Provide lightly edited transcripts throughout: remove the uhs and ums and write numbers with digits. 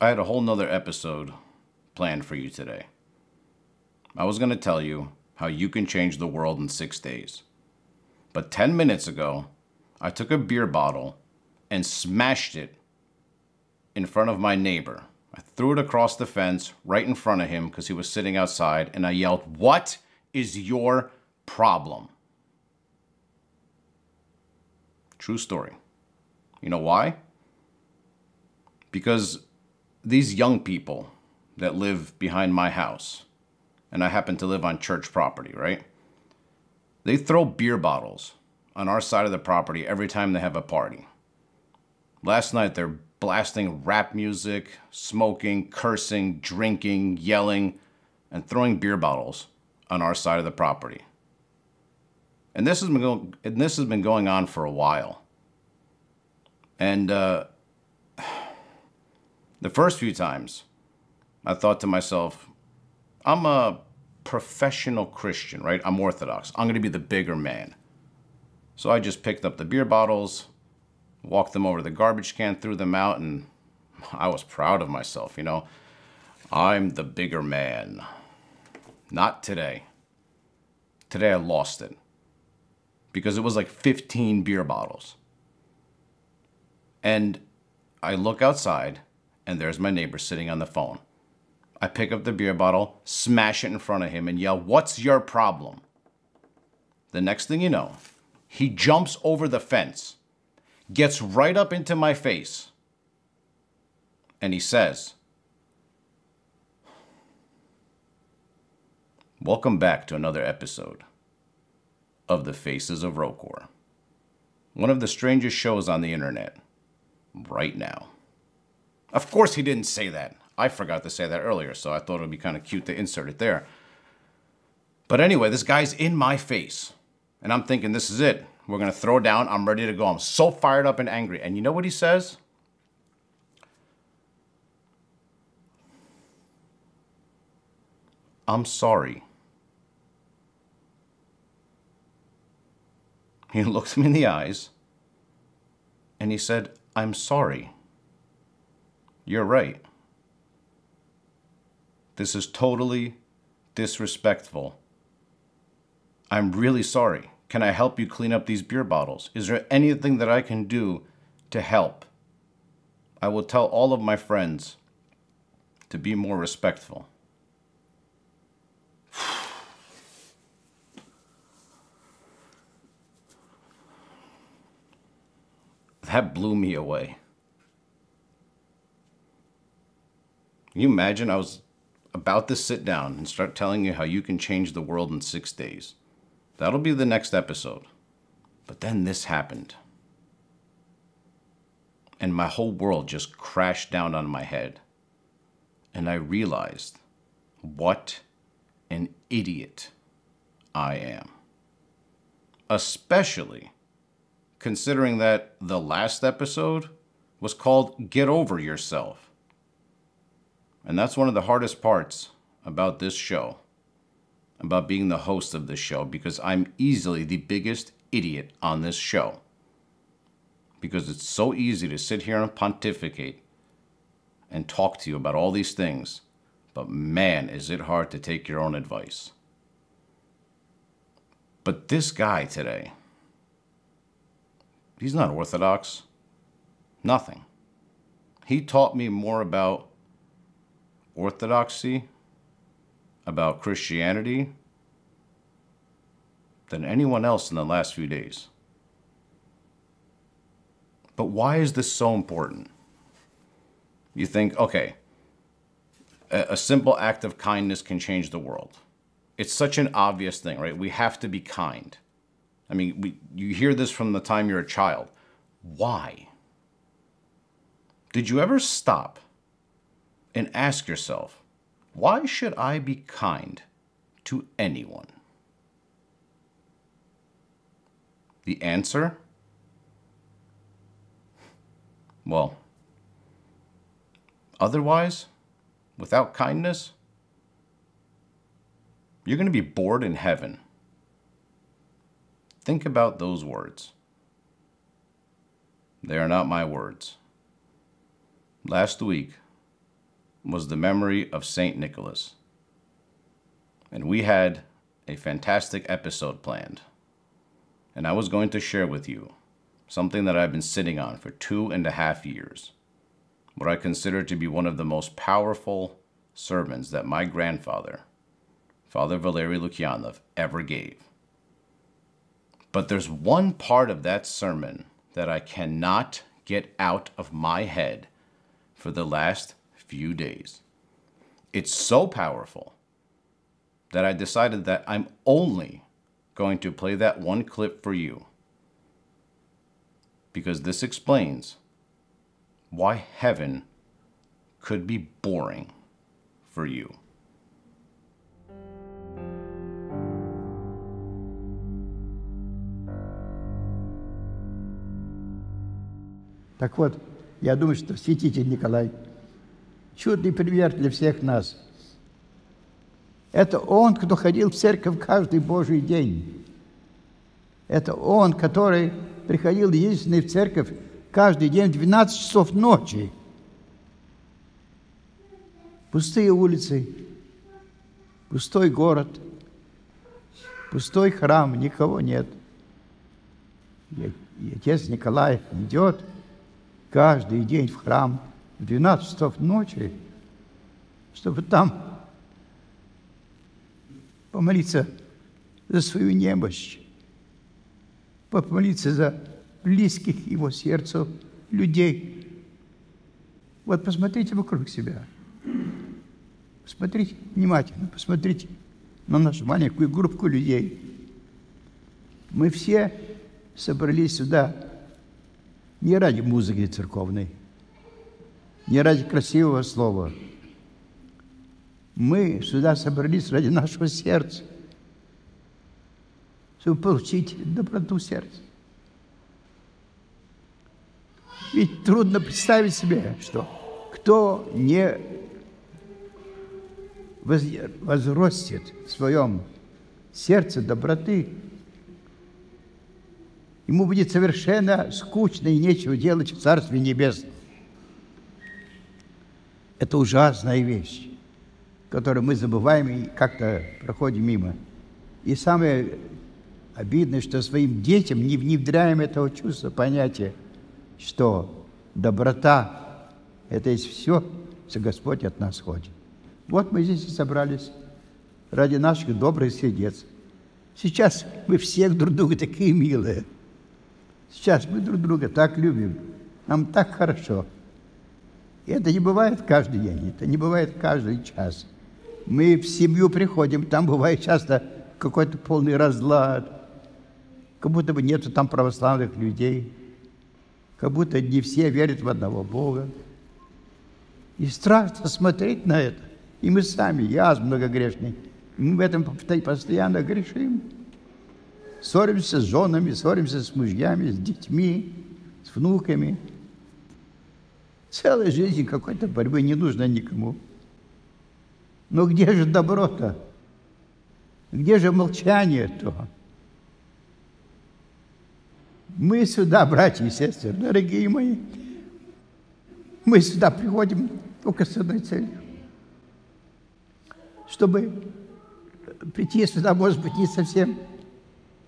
I had a whole nother episode planned for you today. I was going to tell you how you can change the world in 6 days. But 10 minutes ago, I took a beer bottle and smashed it in front of my neighbor. I threw it across the fence right in front of him because he was sitting outside, and I yelled, "What is your problem?" True story. You know why? Because these young people that live behind my house, and I happen to live on church property, right? They throw beer bottles on our side of the property every time they have a party. Last night, they're blasting rap music, smoking, cursing, drinking, yelling, and throwing beer bottles on our side of the property. And this has been going on for a while. And the first few times, I thought to myself, I'm a professional Christian, right? I'm Orthodox. I'm going to be the bigger man. So I just picked up the beer bottles, walked them over to the garbage can, threw them out, and I was proud of myself, you know. I'm the bigger man. Not today. Today I lost it. Because it was like 15 beer bottles. And I look outside, and there's my neighbor sitting on the phone. I pick up the beer bottle, smash it in front of him, and yell, "What's your problem?" The next thing you know, he jumps over the fence, gets right up into my face, and he says, "Welcome back to another episode of The Faces of ROCOR, one of the strangest shows on the internet right now." Of course he didn't say that. I forgot to say that earlier, so I thought it would be kind of cute to insert it there. But anyway, this guy's in my face, and I'm thinking, this is it. We're going to throw down. I'm ready to go. I'm so fired up and angry. And you know what he says? "I'm sorry." He looked me in the eyes, and he said, "I'm sorry. You're right. This is totally disrespectful. I'm really sorry. Can I help you clean up these beer bottles? Is there anything that I can do to help? I will tell all of my friends to be more respectful." That blew me away. Can you imagine? I was about to sit down and start telling you how you can change the world in 6 days. That'll be the next episode. But then this happened. And my whole world just crashed down on my head. And I realized what an idiot I am. Especially considering that the last episode was called "Get Over Yourself." And that's one of the hardest parts about this show, about being the host of this show, because I'm easily the biggest idiot on this show. Because it's so easy to sit here and pontificate and talk to you about all these things, but man, is it hard to take your own advice. But this guy today, he's not Orthodox. Nothing. He taught me more about Orthodoxy, about Christianity, than anyone else in the last few days. But why is this so important? You think, okay, a simple act of kindness can change the world. It's such an obvious thing, right? We have to be kind. I mean, you hear this from the time you're a child. Why? Did you ever stop and ask yourself, why should I be kind to anyone? The answer? Well, otherwise, without kindness, you're going to be bored in heaven. Think about those words. They are not my words. Last week, was the memory of St. Nicholas. And we had a fantastic episode planned. And I was going to share with you something that I've been sitting on for 2.5 years. What I consider to be one of the most powerful sermons that my grandfather, Father Valery Lukyanov, ever gave. But there's one part of that sermon that I cannot get out of my head for the last few days. It's so powerful that I decided that I'm only going to play that one clip for you, because this explains why heaven could be boring for you. Так вот, я думаю, что святитель Николай чудный пример для всех нас. Это он, кто ходил в церковь каждый Божий день. Это он, который приходил единственный в церковь каждый день в 12 часов ночи. Пустые улицы, пустой город, пустой храм, никого нет. И отец Николай идет каждый день в храм в 12 часов ночи, чтобы там помолиться за свою немощь, помолиться за близких его сердцу людей. Вот посмотрите вокруг себя. Посмотрите внимательно, посмотрите на нашу маленькую группку людей. Мы все собрались сюда не ради музыки церковной, не ради красивого слова. Мы сюда собрались ради нашего сердца, чтобы получить доброту сердца. Ведь трудно представить себе, что кто не возрастет в своем сердце доброты, ему будет совершенно скучно и нечего делать в Царстве Небесном. Это ужасная вещь, которую мы забываем и как-то проходим мимо. И самое обидное, что своим детям не внедряем этого чувства, понятия, что доброта – это есть все, что Господь от нас хочет. Вот мы здесь и собрались ради наших добрых сердец. Сейчас мы все друг друга такие милые. Сейчас мы друг друга так любим. Нам так хорошо. И это не бывает каждый день, это не бывает каждый час. Мы в семью приходим, там бывает часто какой-то полный разлад, как будто бы нету там православных людей, как будто не все верят в одного Бога. И страшно смотреть на это. И мы сами, я многогрешный, мы в этом постоянно грешим. Ссоримся с женами, ссоримся с мужьями, с детьми, с внуками. Целая жизнь какой-то борьбы не нужна никому. Но где же добро-то? Где же молчание-то? Мы сюда, братья и сестры, дорогие мои, мы сюда приходим только с одной целью. Чтобы прийти сюда, может быть, не совсем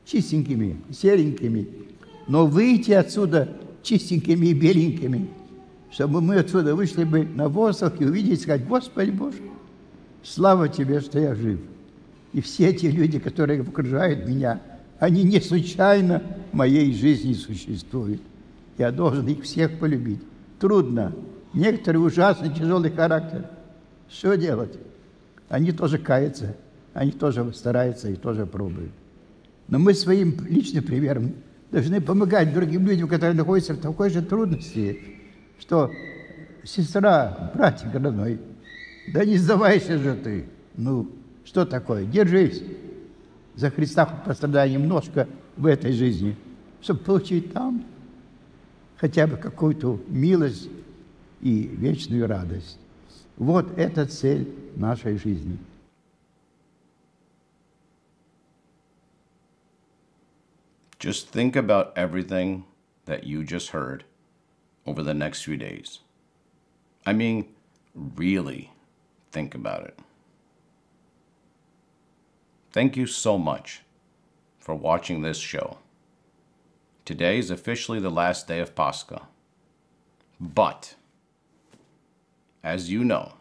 чистенькими, серенькими, но выйти отсюда чистенькими и беленькими, чтобы мы отсюда вышли бы на воздух и увидеть, и сказать: Господи Боже, слава Тебе, что я жив. И все эти люди, которые окружают меня, они не случайно в моей жизни существуют. Я должен их всех полюбить. Трудно. Некоторые ужасно тяжелый характер. Что делать? Они тоже каются, они тоже стараются и тоже пробуют. Но мы своим личным примером должны помогать другим людям, которые находятся в такой же трудности, что сестра, братик родной, да не сдавайся же ты. Ну, что такое? Держись за Христа, пострадай немножко в этой жизни, чтобы получить там хотя бы какую-то милость и вечную радость. Вот это цель нашей жизни. Just think about everything that you just heard over the next few days. I mean, really think about it. Thank you so much for watching this show. Today is officially the last day of Pascha. But, as you know,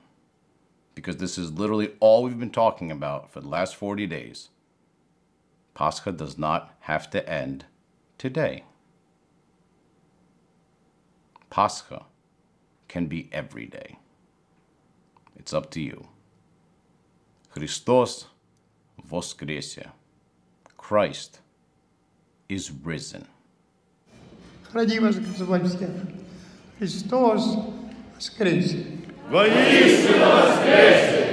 because this is literally all we've been talking about for the last 40 days, Pascha does not have to end today. Pascha can be every day. It's up to you. Christos воскресе. Christ is risen. Храни вас, Господь, всех. Христос воскресе! Воистину воскресе!